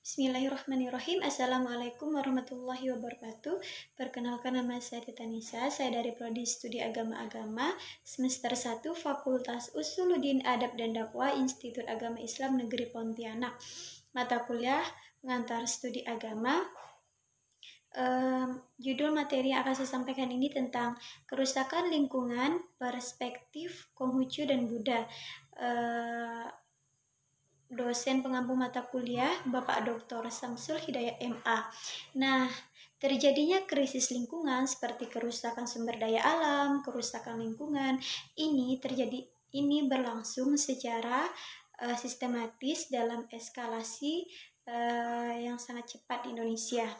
Bismillahirrahmanirrahim. Assalamualaikum warahmatullahi wabarakatuh. Perkenalkan, nama saya Tita Nisa. Saya dari Prodi Studi Agama-Agama semester 1 Fakultas Usuluddin Adab dan Dakwah Institut Agama Islam Negeri Pontianak. Mata kuliah pengantar studi agama. Judul materi yang akan saya sampaikan ini tentang kerusakan lingkungan, perspektif Konghucu dan Buddha. Dosen pengampu mata kuliah Bapak Dr. Samsul Hidayat MA. Nah, terjadinya krisis lingkungan seperti kerusakan sumber daya alam, kerusakan lingkungan ini berlangsung secara sistematis dalam eskalasi yang sangat cepat di Indonesia.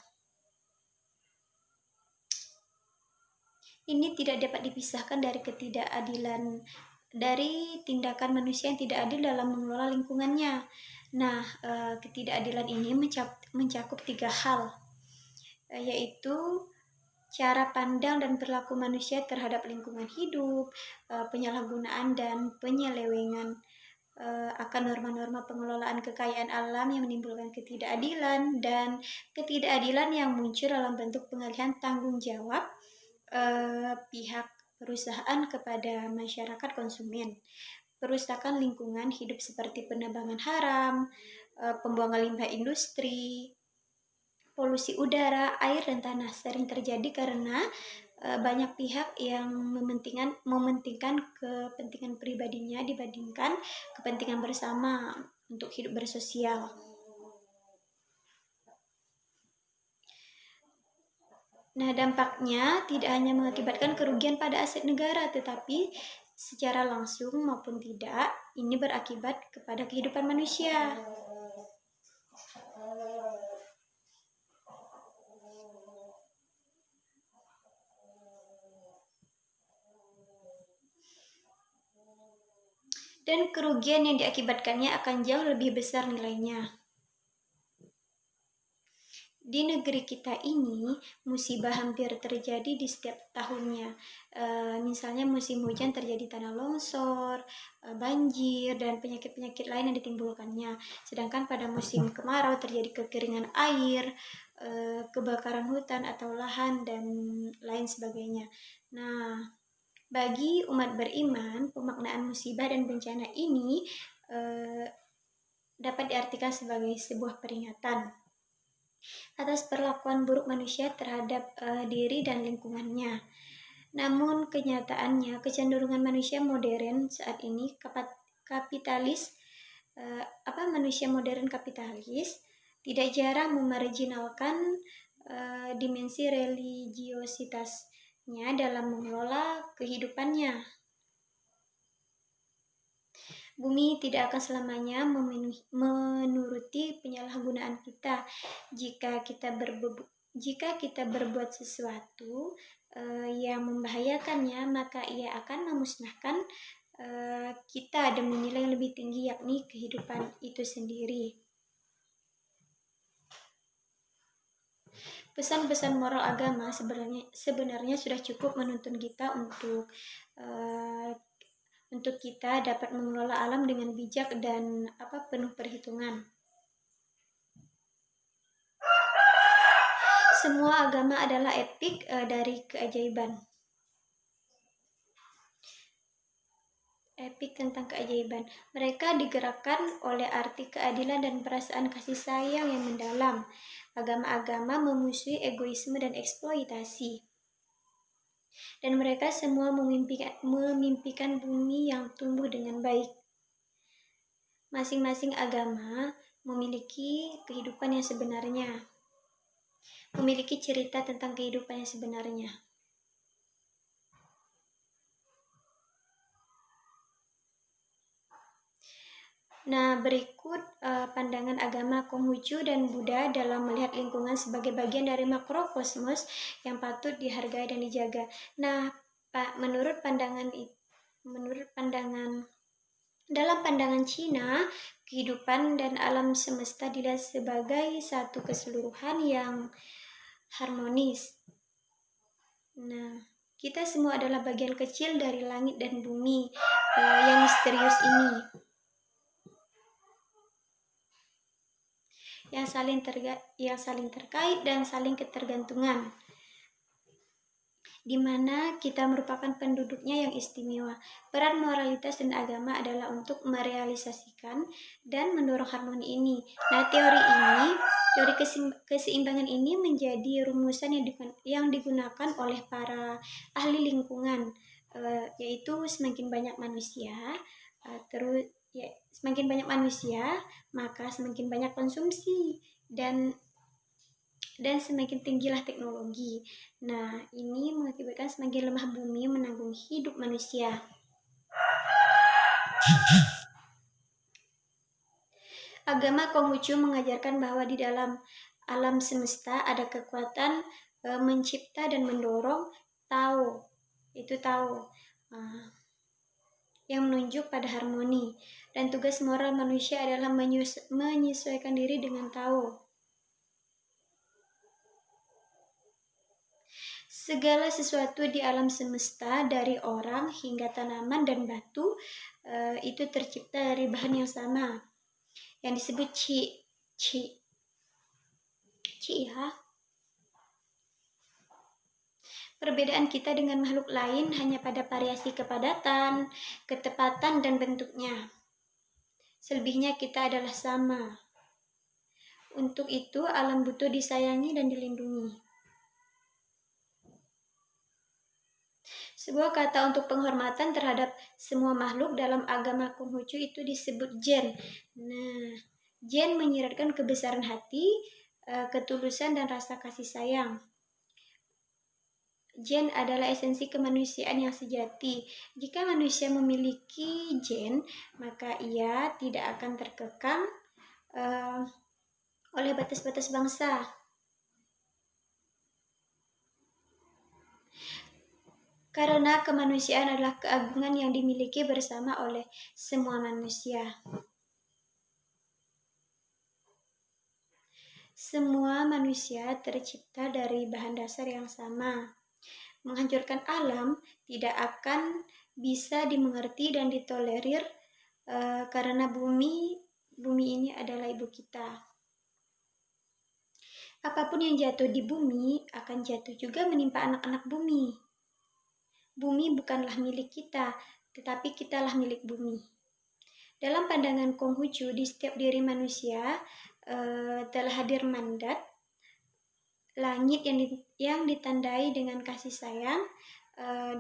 Ini tidak dapat dipisahkan dari tindakan manusia yang tidak adil dalam mengelola lingkungannya. Nah, ketidakadilan ini mencakup 3 hal, yaitu cara pandang dan perilaku manusia terhadap lingkungan hidup, penyalahgunaan dan penyelewengan akan norma-norma pengelolaan kekayaan alam yang menimbulkan ketidakadilan, dan ketidakadilan yang muncul dalam bentuk pengalihan tanggung jawab pihak perusahaan kepada masyarakat konsumen, perusakan lingkungan hidup seperti penambangan haram, pembuangan limbah industri, polusi udara, air, dan tanah sering terjadi karena banyak pihak yang mementingkan kepentingan pribadinya dibandingkan kepentingan bersama untuk hidup bersosial. Nah, dampaknya tidak hanya mengakibatkan kerugian pada aset negara, tetapi secara langsung maupun tidak, ini berakibat kepada kehidupan manusia. Dan kerugian yang diakibatkannya akan jauh lebih besar nilainya. Di negeri kita ini, musibah hampir terjadi di setiap tahunnya. Misalnya musim hujan terjadi tanah longsor, banjir, dan penyakit-penyakit lain yang ditimbulkannya. Sedangkan pada musim kemarau terjadi kekeringan air, kebakaran hutan atau lahan, dan lain sebagainya. Nah, bagi umat beriman, pemaknaan musibah dan bencana ini dapat diartikan sebagai sebuah peringatan atas perlakuan buruk manusia terhadap diri dan lingkungannya. Namun kenyataannya, kecenderungan manusia modern saat ini manusia modern kapitalis tidak jarang memarginalkan dimensi religiositasnya dalam mengelola kehidupannya. Bumi tidak akan selamanya menuruti penyalahgunaan kita. Jika kita berbuat sesuatu yang membahayakannya, maka ia akan memusnahkan kita demi nilai yang lebih tinggi, yakni kehidupan itu sendiri. Pesan-pesan moral agama sebenarnya sudah cukup menuntun kita untuk kita dapat mengelola alam dengan bijak dan penuh perhitungan. Semua agama adalah epik dari keajaiban. Epik tentang keajaiban. Mereka digerakkan oleh arti keadilan dan perasaan kasih sayang yang mendalam. Agama-agama memusuhi egoisme dan eksploitasi. Dan mereka semua memimpikan bumi yang tumbuh dengan baik. Masing-masing agama memiliki kehidupan yang sebenarnya, memiliki cerita tentang kehidupan yang sebenarnya. Nah, berikut pandangan agama Konghucu dan Buddha dalam melihat lingkungan sebagai bagian dari makrokosmos yang patut dihargai dan dijaga. Nah, menurut dalam pandangan Cina, kehidupan dan alam semesta dilihat sebagai satu keseluruhan yang harmonis. Nah, kita semua adalah bagian kecil dari langit dan bumi yang misterius ini. yang saling terkait dan saling ketergantungan, di mana kita merupakan penduduknya yang istimewa. Peran moralitas dan agama adalah untuk merealisasikan dan mendorong harmoni ini. Nah, teori keseimbangan ini menjadi rumusan yang digunakan oleh para ahli lingkungan, yaitu semakin banyak manusia, semakin banyak manusia, maka semakin banyak konsumsi dan semakin tinggilah teknologi. Nah, ini mengakibatkan semakin lemah bumi menanggung hidup manusia. Agama Konghucu mengajarkan bahwa di dalam alam semesta ada kekuatan mencipta dan mendorong Tao, itu Tao, yang menunjuk pada harmoni, dan tugas moral manusia adalah menyesuaikan diri dengan Tao. Segala sesuatu di alam semesta, dari orang hingga tanaman dan batu, itu tercipta dari bahan yang sama, yang disebut Qi ya. Perbedaan kita dengan makhluk lain hanya pada variasi kepadatan, ketepatan, dan bentuknya. Selebihnya kita adalah sama. Untuk itu, alam butuh disayangi dan dilindungi. Sebuah kata untuk penghormatan terhadap semua makhluk dalam agama Konghucu itu disebut Zen. Nah, Zen menyiratkan kebesaran hati, ketulusan, dan rasa kasih sayang. Zen adalah esensi kemanusiaan yang sejati. Jika manusia memiliki Zen, maka ia tidak akan terkekang oleh batas-batas bangsa. Karena kemanusiaan adalah keagungan yang dimiliki bersama oleh semua manusia. Semua manusia tercipta dari bahan dasar yang sama. Menghancurkan alam tidak akan bisa dimengerti dan ditolerir karena bumi ini adalah ibu kita. Apapun yang jatuh di bumi akan jatuh juga menimpa anak-anak bumi. Bumi bukanlah milik kita, tetapi kitalah milik bumi. Dalam pandangan Konghucu, di setiap diri manusia telah hadir mandat langit yang ditandai dengan kasih sayang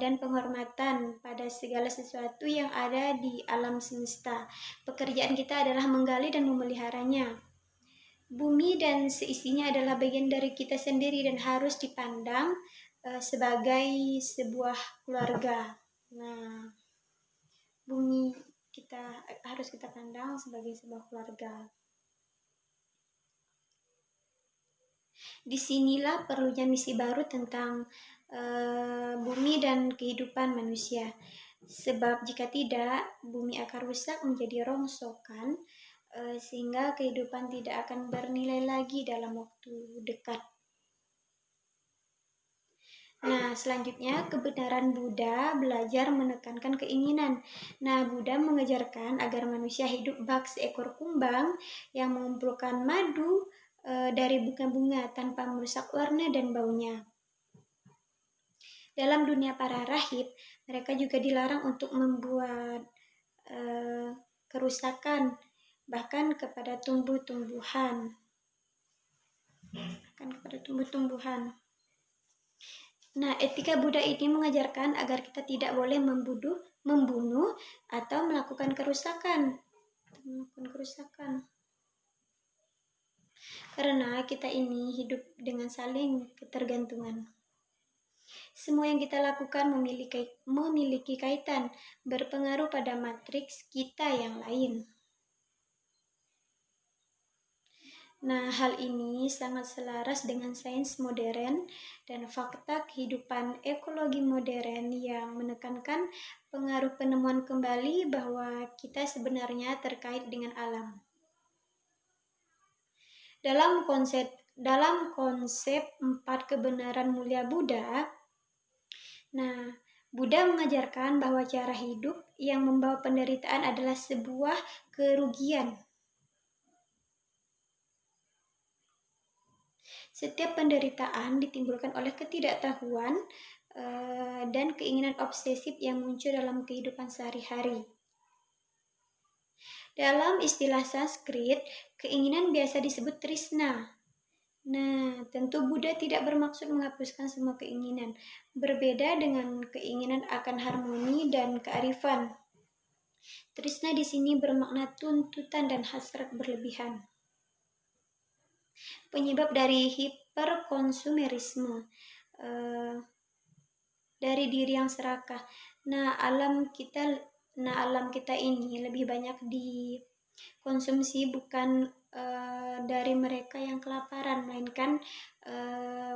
dan penghormatan pada segala sesuatu yang ada di alam semesta. Pekerjaan kita adalah menggali dan memeliharanya. Bumi dan seisinya adalah bagian dari kita sendiri dan harus dipandang sebagai sebuah keluarga. Nah, bumi harus kita pandang sebagai sebuah keluarga. Disinilah perlunya misi baru tentang bumi dan kehidupan manusia. Sebab jika tidak, bumi akan rusak menjadi rongsokan, sehingga kehidupan tidak akan bernilai lagi dalam waktu dekat. Nah, selanjutnya kebenaran Buddha belajar menekankan keinginan. Nah, Buddha mengajarkan agar manusia hidup bak seekor kumbang yang mengumpulkan madu dari bunga-bunga tanpa merusak warna dan baunya. Dalam dunia para rahib, mereka juga dilarang untuk membuat kerusakan, bahkan kepada tumbuh-tumbuhan. Nah, etika Buddha ini mengajarkan agar kita tidak boleh membunuh atau melakukan kerusakan. Karena kita ini hidup dengan saling ketergantungan. Semua yang kita lakukan memiliki kaitan, berpengaruh pada matriks kita yang lain. Nah, hal ini sangat selaras dengan sains modern dan fakta kehidupan ekologi modern yang menekankan pengaruh penemuan kembali bahwa kita sebenarnya terkait dengan alam. Dalam konsep 4 kebenaran mulia Buddha, Buddha mengajarkan bahwa cara hidup yang membawa penderitaan adalah sebuah kerugian. Setiap penderitaan ditimbulkan oleh ketidaktahuan dan keinginan obsesif yang muncul dalam kehidupan sehari-hari. Dalam istilah Sanskrit, keinginan biasa disebut trisna. Nah, tentu Buddha tidak bermaksud menghapuskan semua keinginan, berbeda dengan keinginan akan harmoni dan kearifan. Trisna di sini bermakna tuntutan dan hasrat berlebihan. Penyebab dari hiperkonsumerisme, dari diri yang serakah. Nah, alam kita ini lebih banyak dikonsumsi bukan dari mereka yang kelaparan, melainkan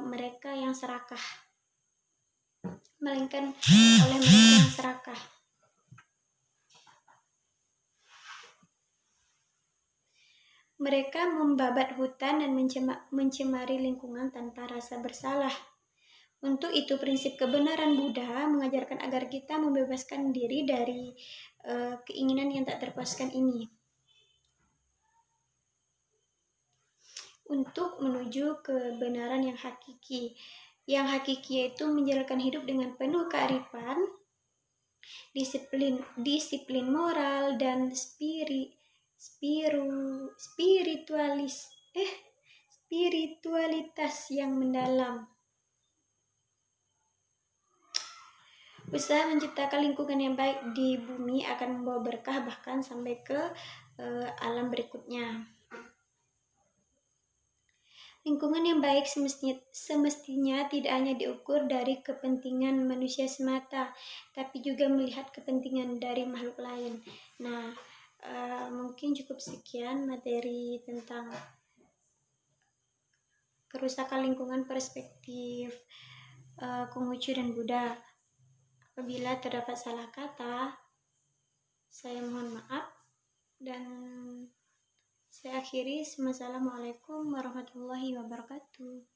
mereka yang serakah. Mereka membabat hutan dan mencemari lingkungan tanpa rasa bersalah. Untuk itu, prinsip kebenaran Buddha mengajarkan agar kita membebaskan diri dari keinginan yang tak terpuaskan ini, untuk menuju kebenaran yang hakiki. Yang hakiki yaitu menjalankan hidup dengan penuh kearifan, disiplin moral, dan spiritualitas yang mendalam. Usaha menciptakan lingkungan yang baik di bumi akan membawa berkah bahkan sampai ke alam berikutnya. Lingkungan yang baik semestinya tidak hanya diukur dari kepentingan manusia semata, tapi juga melihat kepentingan dari makhluk lain. Nah, mungkin cukup sekian materi tentang kerusakan lingkungan perspektif Konghucu dan Buddha. Apabila terdapat salah kata, saya mohon maaf dan saya akhiri. Wassalamualaikum warahmatullahi wabarakatuh.